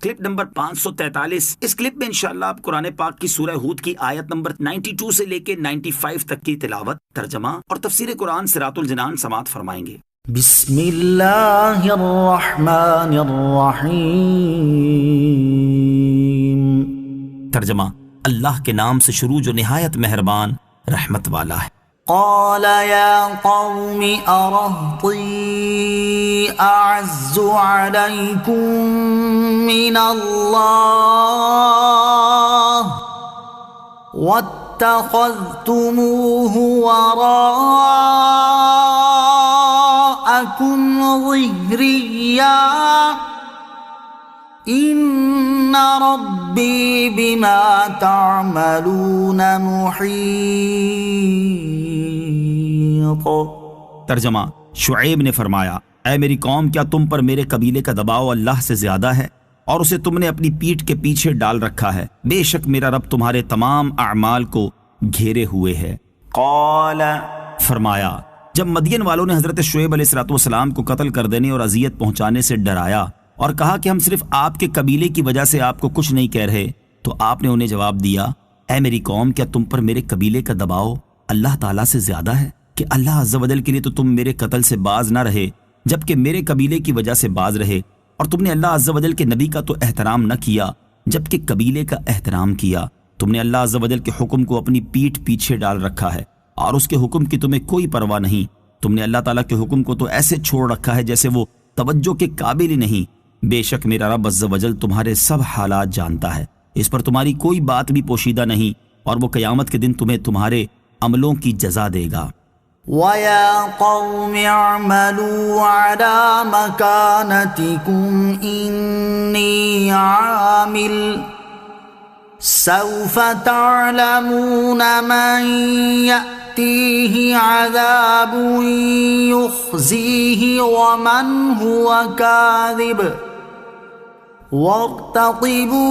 Clip number 543۔ اس clip میں انشاءاللہ آپ قرآن پاک کی سورہ ہود کی آیت نمبر 92 سے لے کے 95 تک کی تلاوت، ترجمہ اور تفسیر قرآن صراط الجنان سماعت فرمائیں گے۔ بسم اللہ الرحمن الرحیم۔ ترجمہ، اللہ کے نام سے شروع جو نہایت مہربان رحمت والا ہے۔ قال يا قوم أرهطي أعز عليكم من الله واتخذتموه وراءكم ظهريا إن ربي بما تعملون محيط۔ ترجمہ، شعیب نے فرمایا، اے میری قوم، کیا تم پر میرے قبیلے کا دباؤ اللہ سے زیادہ ہے اور اسے تم نے اپنی پیٹھ کے پیچھے ڈال رکھا ہے؟ بے شک میرا رب تمہارے تمام اعمال کو گھیرے ہوئے ہے۔ قال، فرمایا، جب مدین والوں نے حضرت شعیب علیہ السلام کو قتل کر دینے اور اذیت پہنچانے سے ڈرایا اور کہا کہ ہم صرف آپ کے قبیلے کی وجہ سے آپ کو کچھ نہیں کہہ رہے، تو آپ نے انہیں جواب دیا، اے میری قوم، کیا تم پر میرے قبیلے کا دباؤ اللہ تعالیٰ سے زیادہ ہے کہ اللہ عز و جل کے لیے تو تم میرے قتل سے باز نہ رہے جبکہ میرے قبیلے کی وجہ سے باز رہے، اور تم نے اللہ عز و جل کے نبی کا تو احترام نہ کیا جبکہ قبیلے کا احترام کیا۔ تم نے اللہ عز و جل کے حکم کو اپنی پیٹھ پیچھے ڈال رکھا ہے اور اس کے حکم کی تمہیں کوئی پرواہ نہیں۔ تم نے اللہ تعالیٰ کے حکم کو تو ایسے چھوڑ رکھا ہے جیسے وہ توجہ کے قابل ہی نہیں۔ بے شک میرا رب عز و جل تمہارے سب حالات جانتا ہے، اس پر تمہاری کوئی بات بھی پوشیدہ نہیں، اور وہ قیامت کے دن تمہیں تمہارے عملوں کی جزا دے گا۔ وَيَا قَوْمِ اعْمَلُوا عَلَى مَكَانَتِكُمْ إِنِّي عَامِلٌ سَوْفَ تَعْلَمُونَ مَنْ يَأْتِيهِ عَذَابٌ يُخْزِيهِ وَمَنْ هُوَ كَاذِبٌ وَارْتَقِبُوا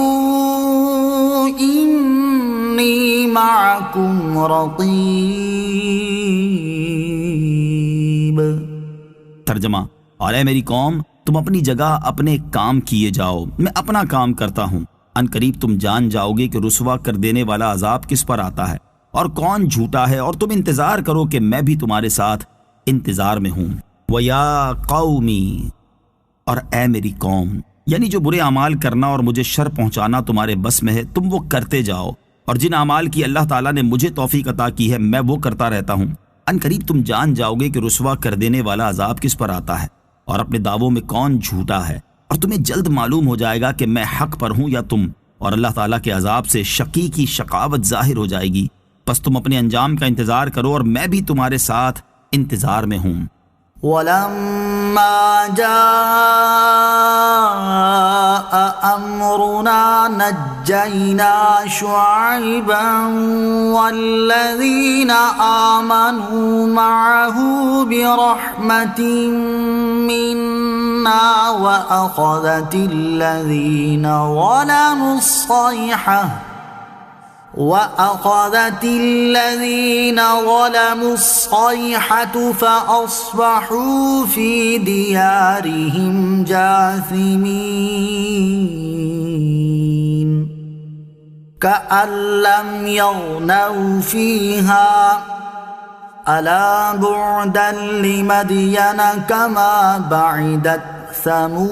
إِنِّي مَعَكُمْ رَقِيبٌ۔ ترجمہ، اور اے میری قوم، تم اپنی جگہ اپنے کام کیے جاؤ، میں اپنا کام کرتا ہوں۔ ان قریب تم جان جاؤ گے کہ رسوا کر دینے والا عذاب کس پر آتا ہے اور کون جھوٹا ہے، اور تم انتظار کرو کہ میں بھی تمہارے ساتھ انتظار میں ہوں۔ وَيَا قَوْمِ، اور اے میری قوم، یعنی جو برے اعمال کرنا اور مجھے شر پہنچانا تمہارے بس میں ہے تم وہ کرتے جاؤ، اور جن اعمال کی اللہ تعالیٰ نے مجھے توفیق عطا کی ہے میں وہ کرتا رہتا ہوں۔ ان قریب تم جان جاؤ گے کہ رسوا کر دینے والا عذاب کس پر آتا ہے اور اپنے دعووں میں کون جھوٹا ہے، اور تمہیں جلد معلوم ہو جائے گا کہ میں حق پر ہوں یا تم، اور اللہ تعالیٰ کے عذاب سے شقی کی شقاوت ظاہر ہو جائے گی۔ پس تم اپنے انجام کا انتظار کرو اور میں بھی تمہارے ساتھ انتظار میں ہوں۔ وَلَمَّا جَاءَ أَمْرُنَا نَجَّيْنَا شُعَيْبًا وَالَّذِينَ آمَنُوا مَعَهُ بِرَحْمَةٍ مِنَّا وَأَخَذَتِ الَّذِينَ ظَلَمُوا الصَّيْحَةُ فَأَصْبَحُوا فِي دِيَارِهِمْ جَاثِمِينَ كَأَن لَّمْ يَغْنَوْا فِيهَا أَلَا بُعْدًا لِّمَدْيَنَ كَمَا بَعِدَتْ ثَمُودُ۔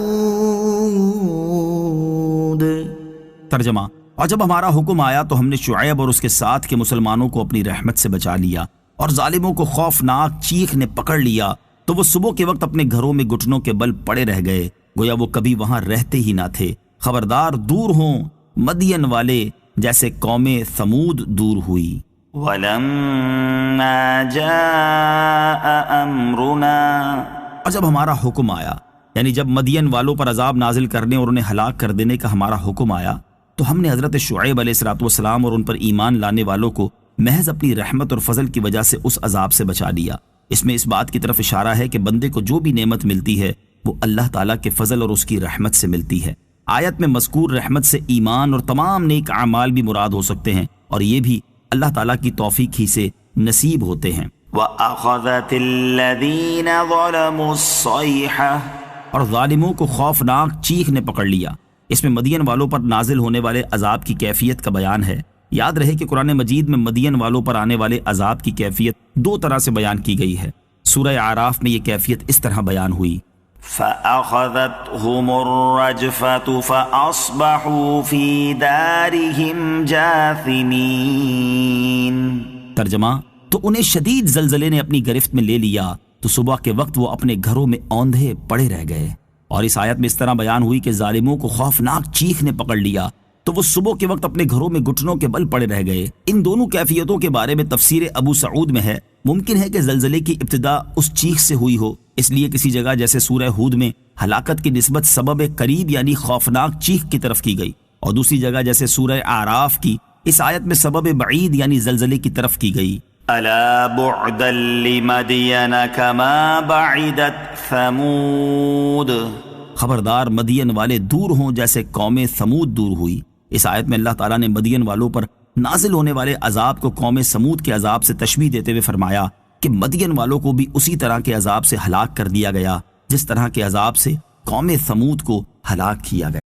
ترجمہ، اور جب ہمارا حکم آیا تو ہم نے شعیب اور اس کے ساتھ کے مسلمانوں کو اپنی رحمت سے بچا لیا، اور ظالموں کو خوفناک چیخ نے پکڑ لیا تو وہ صبح کے وقت اپنے گھروں میں گھٹنوں کے بل پڑے رہ گئے، گویا وہ کبھی وہاں رہتے ہی نہ تھے۔ خبردار دور ہوں مدین والے جیسے قوم ثمود دور ہوئی۔ وَلَمَّا جَاءَ أَمْرُنَا، اور جب ہمارا حکم آیا، یعنی جب مدین والوں پر عذاب نازل کرنے اور انہیں ہلاک کر دینے کا ہمارا حکم آیا تو ہم نے حضرت شعیب علیہ السلام اور ان پر ایمان لانے والوں کو محض اپنی رحمت اور فضل کی وجہ سے اس عذاب سے بچا لیا۔ اس میں اس بات کی طرف اشارہ ہے کہ بندے کو جو بھی نعمت ملتی ہے وہ اللہ تعالیٰ کے فضل اور اس کی رحمت سے ملتی ہے۔ آیت میں مذکور رحمت سے ایمان اور تمام نیک اعمال بھی مراد ہو سکتے ہیں، اور یہ بھی اللہ تعالیٰ کی توفیق ہی سے نصیب ہوتے ہیں۔ وَأَخَذَتِ الَّذِينَ ظَلَمُوا الصَّيْحَةُ، اور ظالموں کو خوفناک چیخ نے پکڑ لیا۔ اس میں مدین والوں پر نازل ہونے والے عذاب کی کیفیت کا بیان ہے۔ یاد رہے کہ قرآن مجید میں مدین والوں پر آنے والے عذاب کی کیفیت دو طرح سے بیان کی گئی ہے۔ سورہ اعراف میں یہ کیفیت اس طرح بیان ہوئی، فَأَخَذَتْهُمُ الرَّجْفَةُ فَأَصْبَحُوا فِي دَارِهِمْ جَاثِمِينَ۔ ترجمہ، تو انہیں شدید زلزلے نے اپنی گرفت میں لے لیا تو صبح کے وقت وہ اپنے گھروں میں اوندھے پڑے رہ گئے۔ اور اس آیت میں اس طرح بیان ہوئی کہ ظالموں کو خوفناک چیخ نے پکڑ لیا تو وہ صبح کے وقت اپنے گھروں میں گھٹنوں کے بل پڑے رہ گئے۔ ان دونوں کیفیتوں کے بارے میں تفسیر ابو سعود میں ہے، ممکن ہے کہ زلزلے کی ابتدا اس چیخ سے ہوئی ہو، اس لیے کسی جگہ جیسے سورہ ہود میں ہلاکت کی نسبت سبب قریب یعنی خوفناک چیخ کی طرف کی گئی، اور دوسری جگہ جیسے سورہ اعراف کی اس آیت میں سبب بعید یعنی زلزلے کی طرف کی گئی۔ ألا بعدا لمدين كما بعدت ثمود۔ خبردار مدین والے دور ہوں جیسے قوم ثمود دور ہوئی۔ اس آیت میں اللہ تعالیٰ نے مدین والوں پر نازل ہونے والے عذاب کو قوم ثمود کے عذاب سے تشبیہ دیتے ہوئے فرمایا کہ مدین والوں کو بھی اسی طرح کے عذاب سے ہلاک کر دیا گیا جس طرح کے عذاب سے قوم ثمود کو ہلاک کیا گیا۔